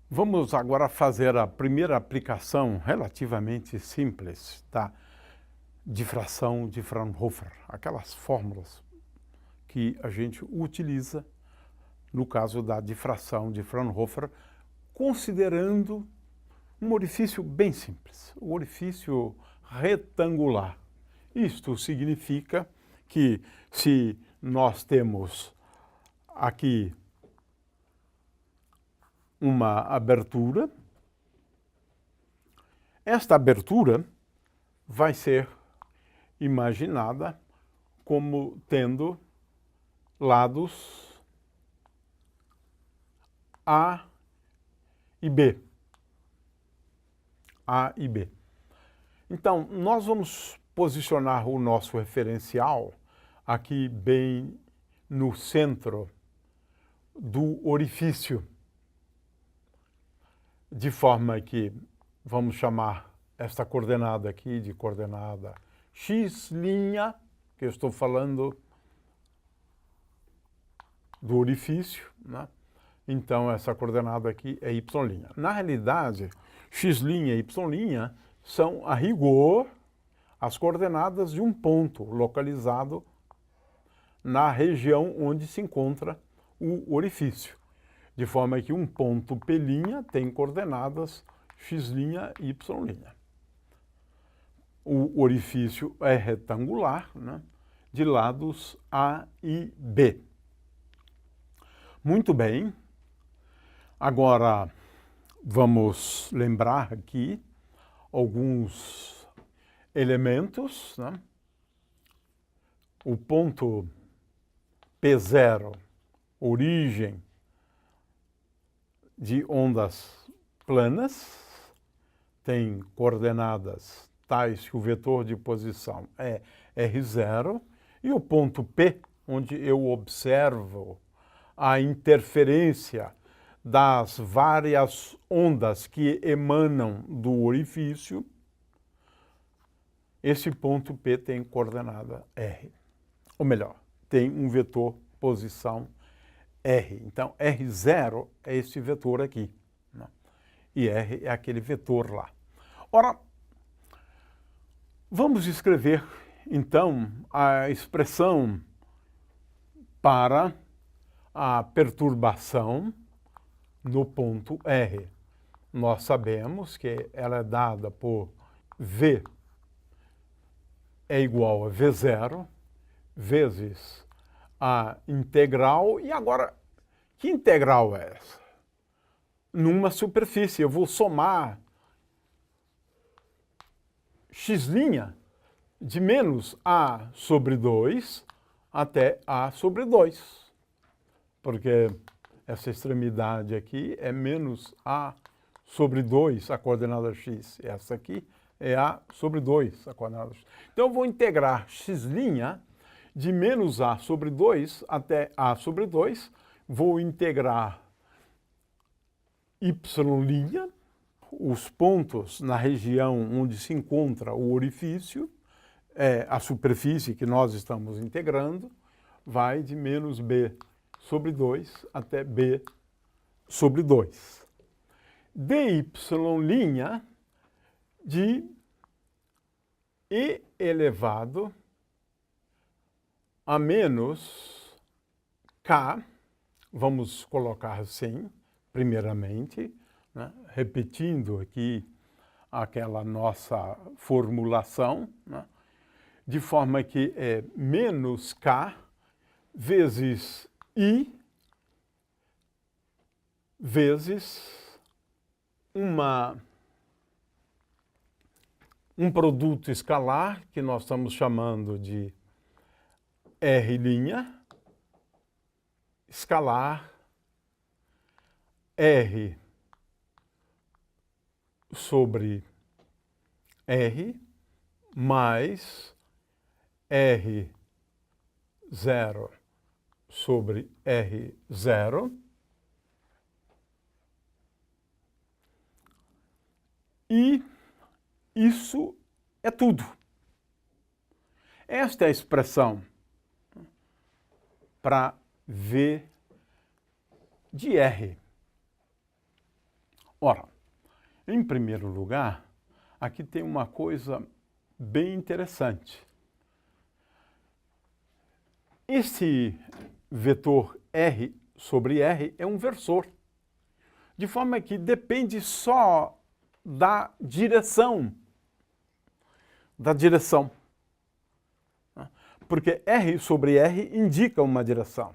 Vamos agora fazer a primeira aplicação relativamente simples da difração de Fraunhofer, aquelas fórmulas que a gente utiliza no caso da difração de Fraunhofer, considerando um orifício bem simples, o orifício retangular. Isto significa que se nós temos aqui uma abertura, esta abertura vai ser imaginada como tendo lados A e B. A e B. Então, nós vamos posicionar o nosso referencial aqui bem no centro do orifício, de forma que vamos chamar esta coordenada aqui de coordenada x', que eu estou falando do orifício, né? Então, essa coordenada aqui é y'. Na realidade, x' e y' são, a rigor, as coordenadas de um ponto localizado na região onde se encontra o orifício. De forma que um ponto P' tem coordenadas x' e y'. O orifício é retangular, né, de lados A e B. Muito bem. Agora, vamos lembrar aqui alguns elementos, né? O ponto P0, origem de ondas planas, tem coordenadas tais que o vetor de posição é R0, e o ponto P, onde eu observo a interferência das várias ondas que emanam do orifício, esse ponto P tem coordenada R. Ou melhor, tem um vetor posição R. Então, R0 é esse vetor aqui, né? E R é aquele vetor lá. Ora, vamos escrever, então, a expressão para a perturbação no ponto R. Nós sabemos que ela é dada por V é igual a V0 vezes a integral. E agora, que integral é essa? Numa superfície, eu vou somar x' de menos A sobre 2 até A sobre 2. Porque essa extremidade aqui é menos A sobre 2, a coordenada x. Essa aqui é A sobre 2, a coordenada x. Então, eu vou integrar x' de menos A sobre 2 até A sobre 2. Vou integrar y', os pontos na região onde se encontra o orifício, a superfície que nós estamos integrando, vai de menos B sobre 2 até B sobre 2. dy' de E elevado a menos K, vamos colocar assim, primeiramente, né, repetindo aqui aquela nossa formulação, né, de forma que é menos K vezes I vezes um produto escalar que nós estamos chamando de R', escalar R sobre R mais R0 sobre R0 e isso é tudo. Esta é a expressão para V de R. Ora, em primeiro lugar, aqui tem uma coisa bem interessante. Esse vetor R sobre R é um versor, de forma que depende só da direção. Porque R sobre R indica uma direção.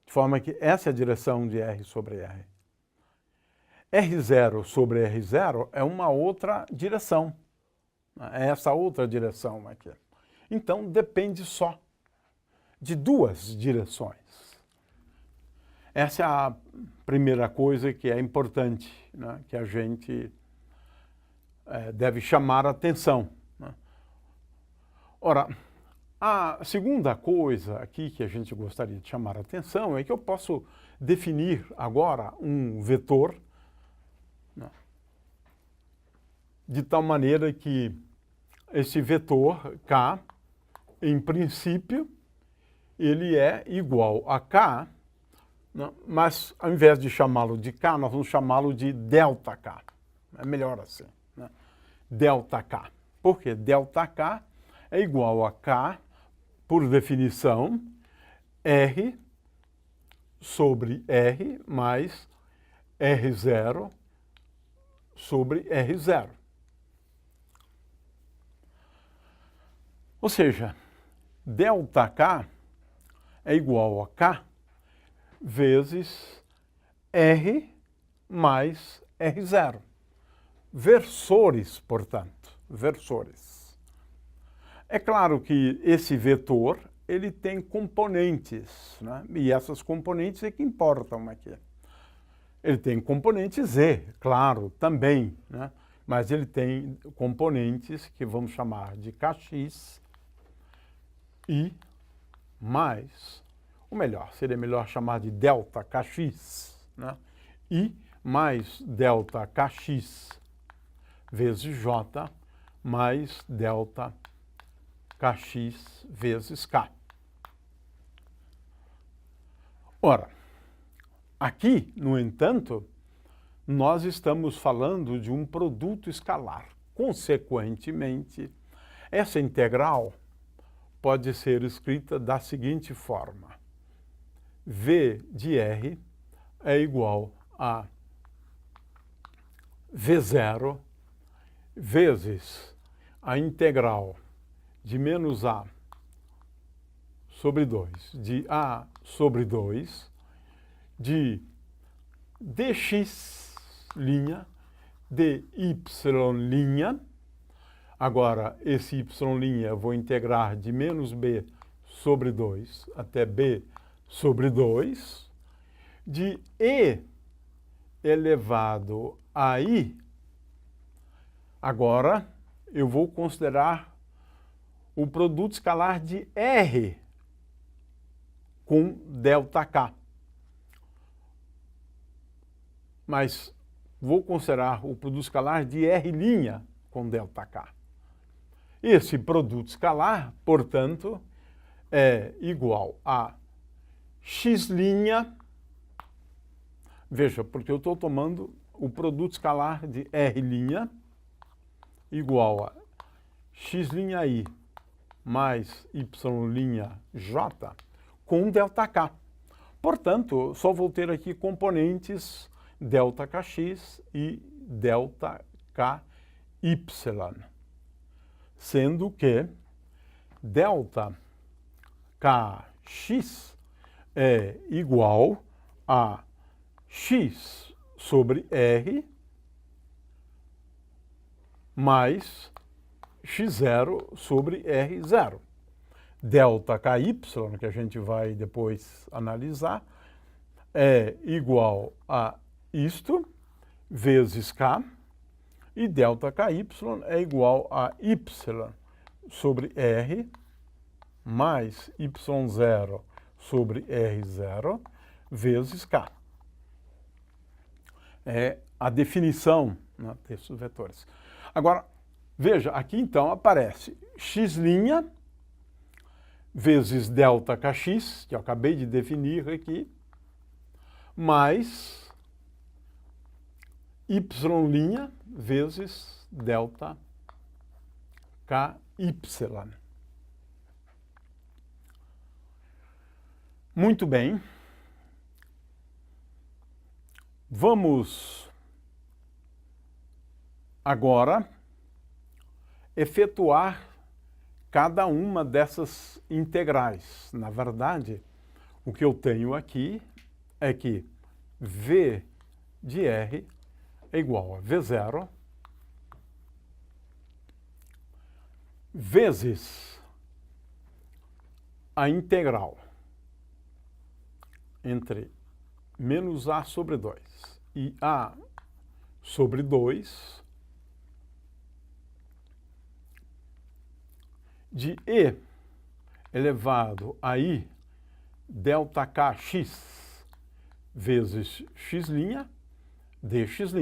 De forma que essa é a direção de R sobre R. R0 sobre R0 é uma outra direção. É essa outra direção aqui. Então, depende só de duas direções. Essa é a primeira coisa que é importante, né, que a gente deve chamar a atenção. Né? Ora, a segunda coisa aqui que a gente gostaria de chamar a atenção é que eu posso definir agora um vetor, né, de tal maneira que esse vetor K, em princípio, ele é igual a K, né, mas ao invés de chamá-lo de K, nós vamos chamá-lo de ΔK. É melhor assim, né? ΔK. Por quê? ΔK é igual a K, por definição, R sobre R mais R0 sobre R0. Ou seja, ΔK é igual a K vezes R mais R0. Versores, portanto, versores. É claro que esse vetor, ele tem componentes, né? E essas componentes é que importam aqui. Ele tem componente Z, claro, também, né? Mas ele tem componentes que vamos chamar de Kx e mais, ou melhor, seria melhor chamar de ΔKx, né? I mais ΔKx vezes J mais ΔKx vezes K. Ora, aqui, no entanto, nós estamos falando de um produto escalar. Consequentemente, essa integral pode ser escrita da seguinte forma. V de R é igual a V0 vezes a integral de menos A sobre 2, de A sobre 2, de dx' dy'. Agora, esse y' eu vou integrar de menos b sobre 2 até b sobre 2, de e elevado a i. Agora, eu vou considerar o produto escalar de R com ΔK. Mas vou considerar o produto escalar de R' com ΔK. Esse produto escalar, portanto, é igual a x'. Veja, porque eu estou tomando o produto escalar de R' igual a x'I mais y'J com ΔK. Portanto, só vou ter aqui componentes ΔKx e ΔKy, sendo que ΔKx é igual a x sobre R mais x0 sobre R0. ΔKy, que a gente vai depois analisar, é igual a isto vezes K, e ΔKy é igual a y sobre R mais y0 sobre R0 vezes K. É a definição, né, desses vetores. Agora, veja, aqui então aparece x' vezes ΔKx, que eu acabei de definir aqui, mais y' vezes delta ky. Muito bem. Vamos agora efetuar cada uma dessas integrais. Na verdade, o que eu tenho aqui é que V de R é igual a V0 vezes a integral entre menos A sobre 2 e A sobre 2 de E elevado a I delta Kx vezes x' dx'.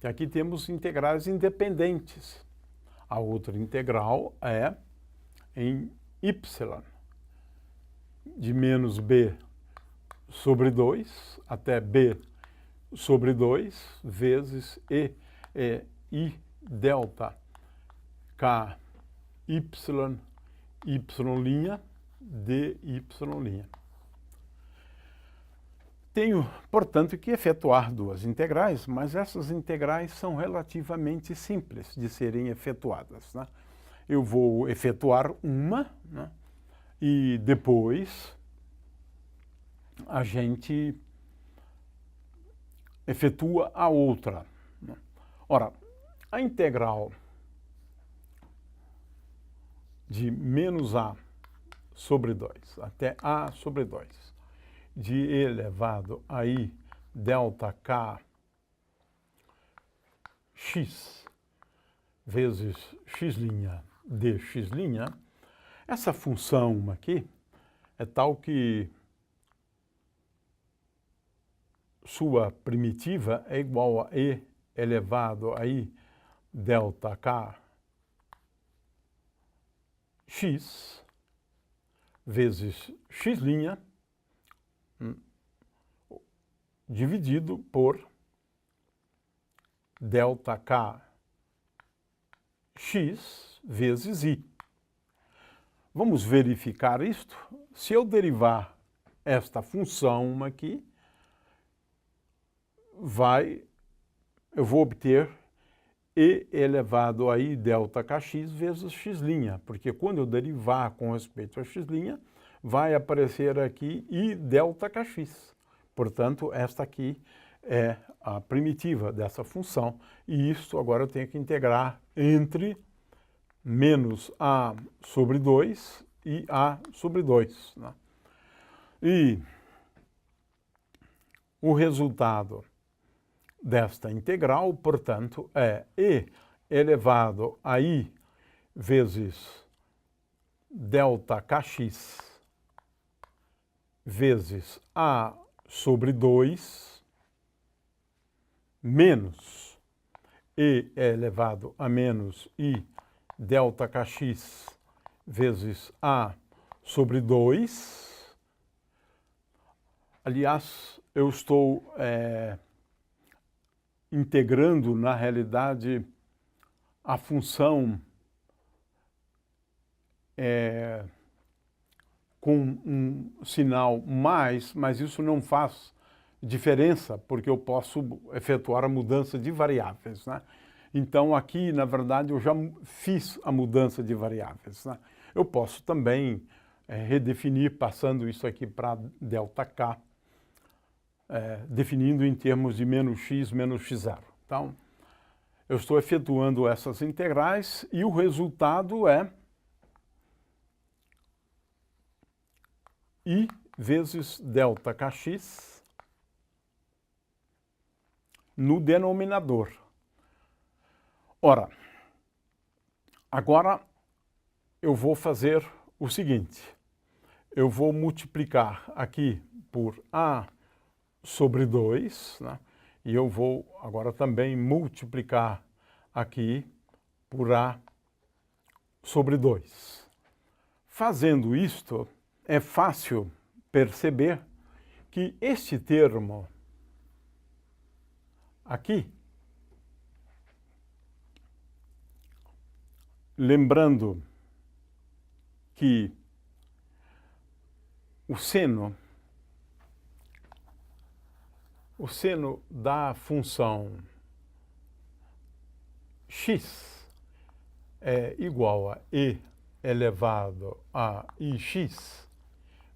E aqui temos integrais independentes. A outra integral é em y, de menos b sobre 2 até b sobre 2 vezes I delta Ky y' dy'. Tenho, portanto, que efetuar duas integrais, mas essas integrais são relativamente simples de serem efetuadas, né? Eu vou efetuar uma, né? E depois a gente efetua a outra, né? Ora, a integral de menos A sobre 2 até A sobre 2 de E elevado a I delta Kx vezes x' dx', essa função aqui é tal que sua primitiva é igual a E elevado a I delta Kx vezes x' dividido por delta Kx vezes I. Vamos verificar isto? Se eu derivar esta função aqui, eu vou obter E elevado a I delta Kx vezes x', porque quando eu derivar com respeito a x', vai aparecer aqui I delta Kx. Portanto, esta aqui é a primitiva dessa função, e isso agora eu tenho que integrar entre menos A sobre 2 e A sobre 2. Né? E o resultado desta integral, portanto, é E elevado a I vezes delta Kx vezes A sobre 2 menos E elevado a menos I delta Kx vezes A sobre 2. Aliás, eu estou integrando, na realidade, a função com um sinal mais, mas isso não faz diferença, porque eu posso efetuar a mudança de variáveis, né? Então, aqui, na verdade, eu já fiz a mudança de variáveis, né? Eu posso também redefinir, passando isso aqui para ΔK, definindo em termos de menos x x0. Então, eu estou efetuando essas integrais e o resultado é I vezes delta Kx no denominador. Ora, agora eu vou fazer o seguinte. Eu vou multiplicar aqui por A sobre 2, né? E eu vou agora também multiplicar aqui por A sobre 2. Fazendo isto, é fácil perceber que este termo aqui, lembrando que o seno da função x é igual a e elevado a ix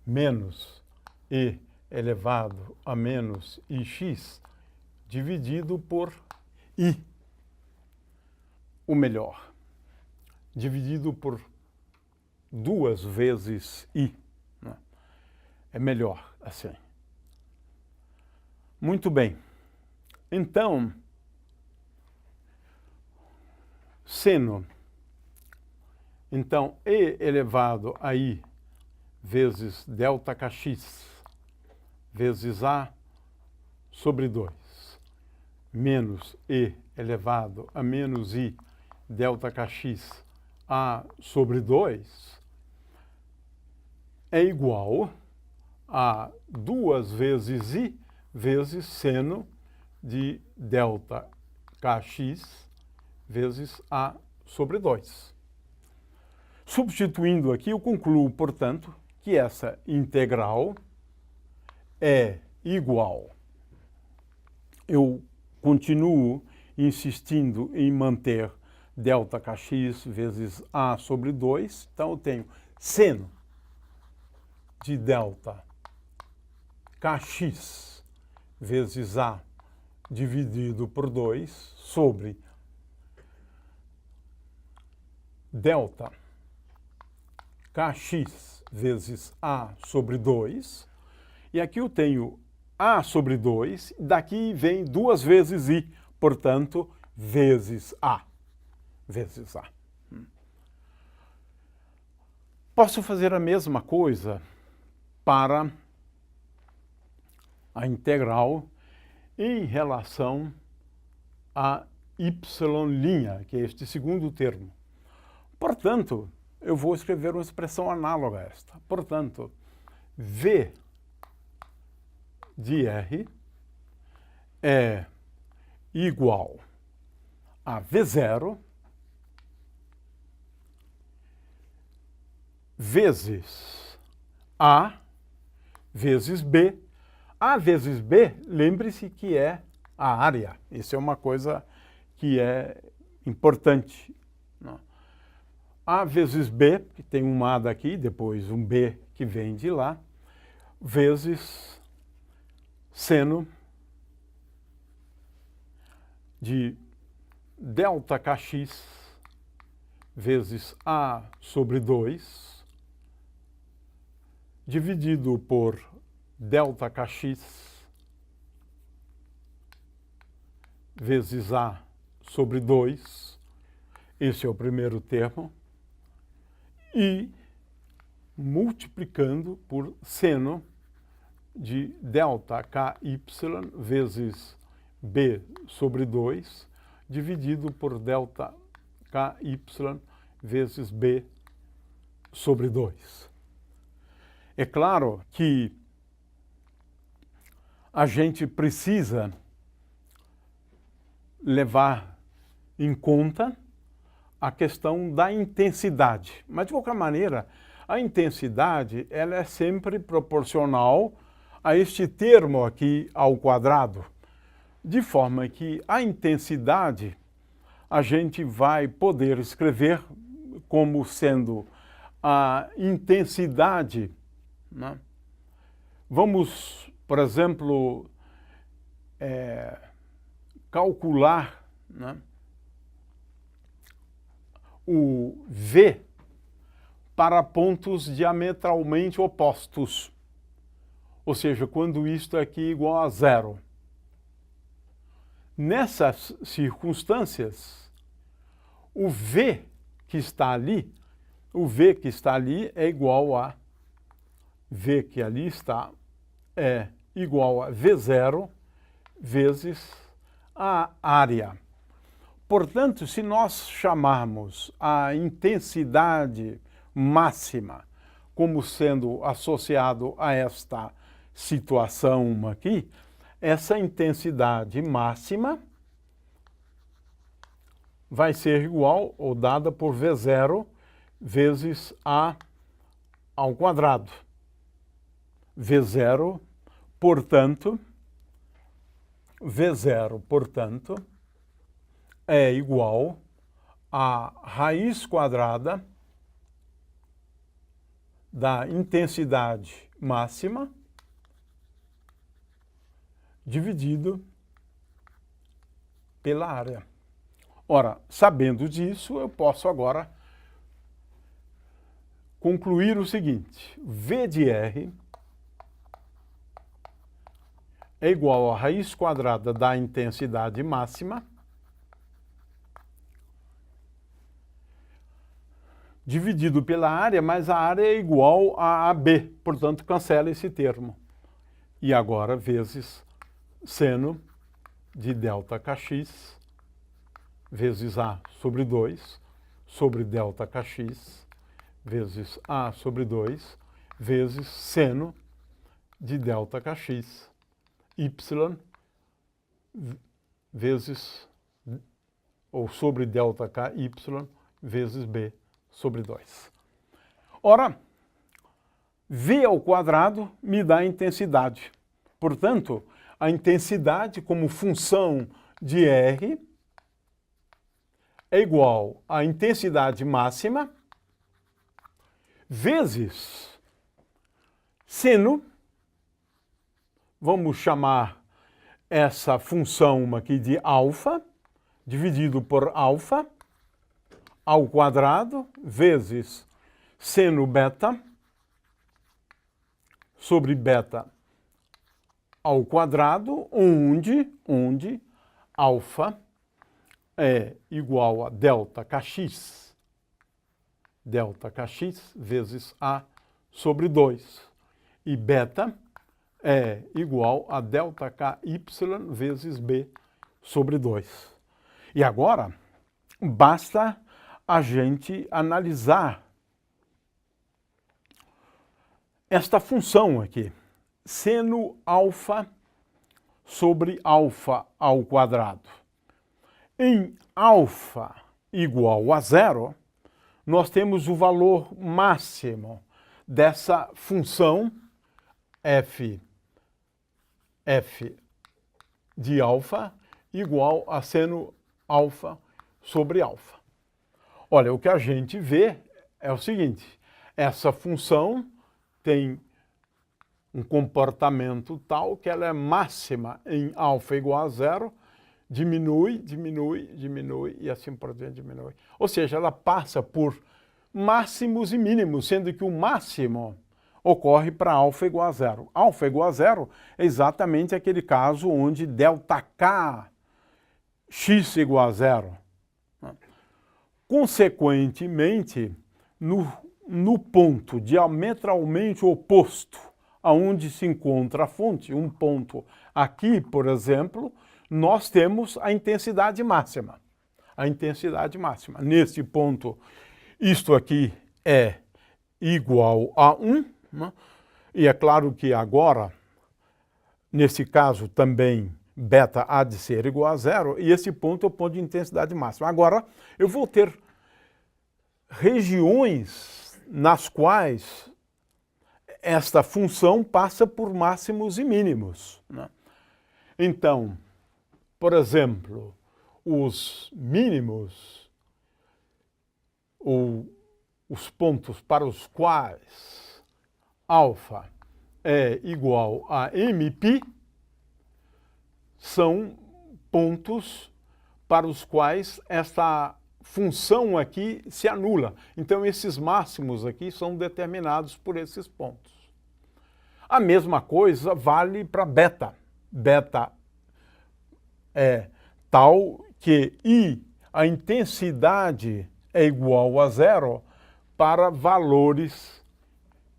menos e elevado a menos ix dividido por i, o melhor, dividido por 2 vezes i. É melhor assim. Muito bem. Então, seno. Então, e elevado a i vezes delta kx vezes a sobre 2 menos e elevado a menos i delta kx a sobre 2 é igual a 2 vezes i vezes seno de delta kx vezes a sobre 2. Substituindo aqui, eu concluo, portanto, que essa integral é igual. Eu continuo insistindo em manter delta kx vezes a sobre 2, então eu tenho seno de delta kx vezes a dividido por 2 sobre delta kx vezes a sobre 2. E aqui eu tenho a sobre 2, daqui vem 2 vezes i, portanto, vezes a. Vezes a. Posso fazer a mesma coisa para a integral em relação a y', que é este segundo termo. Portanto, eu vou escrever uma expressão análoga a esta. Portanto, v de r é igual a v0 vezes a vezes b. A vezes b, lembre-se que é a área. Isso é uma coisa que é importante. A vezes b, que tem um a daqui, depois um b que vem de lá, vezes seno de delta kx vezes a sobre 2, dividido por delta kx vezes a sobre 2, esse é o primeiro termo, e multiplicando por seno de delta ky vezes b sobre 2, dividido por delta ky vezes b sobre 2. É claro que a gente precisa levar em conta a questão da intensidade. Mas, de qualquer maneira, a intensidade ela é sempre proporcional a este termo aqui ao quadrado, de forma que a intensidade a gente vai poder escrever como sendo a intensidade, né? Vamos, por exemplo, calcular, né, o V para pontos diametralmente opostos. Ou seja, quando isto aqui é igual a 0. Nessas circunstâncias, o V que está ali é igual a V que ali está é igual a V0 vezes a área. Portanto, se nós chamarmos a intensidade máxima como sendo associado a esta situação aqui, essa intensidade máxima vai ser igual ou dada por V0 vezes A ao quadrado. V0, portanto, é igual a raiz quadrada da intensidade máxima dividido pela área. Ora, sabendo disso, eu posso agora concluir o seguinte: V de R é igual a raiz quadrada da intensidade máxima dividido pela área, mas a área é igual a AB, portanto, cancela esse termo. E agora, vezes seno de ΔKx vezes A sobre 2 sobre ΔKx vezes A sobre 2 vezes seno de ΔKx y vezes ou sobre ΔKy vezes B sobre 2. Ora, V ao quadrado me dá a intensidade. Portanto, a intensidade como função de R é igual à intensidade máxima vezes seno, vamos chamar essa função aqui de alfa, dividido por alfa, ao quadrado, vezes seno beta, sobre beta ao quadrado, onde alfa é igual a ΔKx vezes A sobre 2, e beta é igual a ΔKy vezes B sobre 2. E agora, basta a gente analisar esta função aqui, seno alfa sobre alfa ao quadrado. Em alfa igual a 0, nós temos o valor máximo dessa função f de alfa igual a seno alfa sobre alfa. Olha, o que a gente vê é o seguinte: essa função tem um comportamento tal que ela é máxima em alfa igual a 0, diminui e assim por diante diminui. Ou seja, ela passa por máximos e mínimos, sendo que o máximo ocorre para alfa igual a 0. Alfa igual a 0 é exatamente aquele caso onde ΔK x igual a 0. Consequentemente, no ponto diametralmente oposto aonde se encontra a fonte, um ponto aqui, por exemplo, nós temos a intensidade máxima. A intensidade máxima. Nesse ponto, isto aqui é igual a 1, né? E é claro que agora, nesse caso também, beta há de ser igual a 0, e esse ponto é o ponto de intensidade máxima. Agora, eu vou ter regiões nas quais esta função passa por máximos e mínimos, né? Então, por exemplo, os mínimos, ou os pontos para os quais alfa é igual a mπ, são pontos para os quais esta função aqui se anula. Então, esses máximos aqui são determinados por esses pontos. A mesma coisa vale para beta. Beta é tal que a intensidade é igual a 0 para valores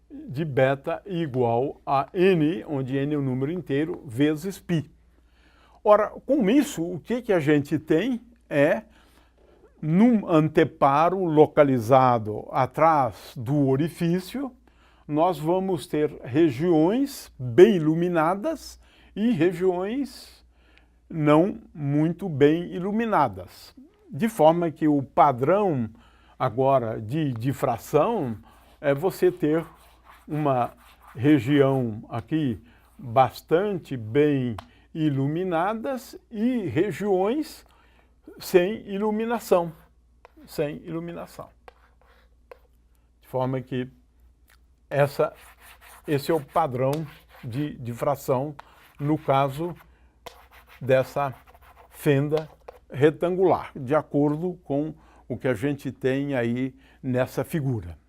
de beta igual a n, onde n é o número inteiro, vezes π. Ora, com isso, o que a gente tem é, num anteparo localizado atrás do orifício, nós vamos ter regiões bem iluminadas e regiões não muito bem iluminadas. De forma que o padrão agora de difração é você ter uma região aqui bastante bem iluminadas e regiões sem iluminação. Sem iluminação. De forma que esse é o padrão de difração no caso dessa fenda retangular, de acordo com o que a gente tem aí nessa figura.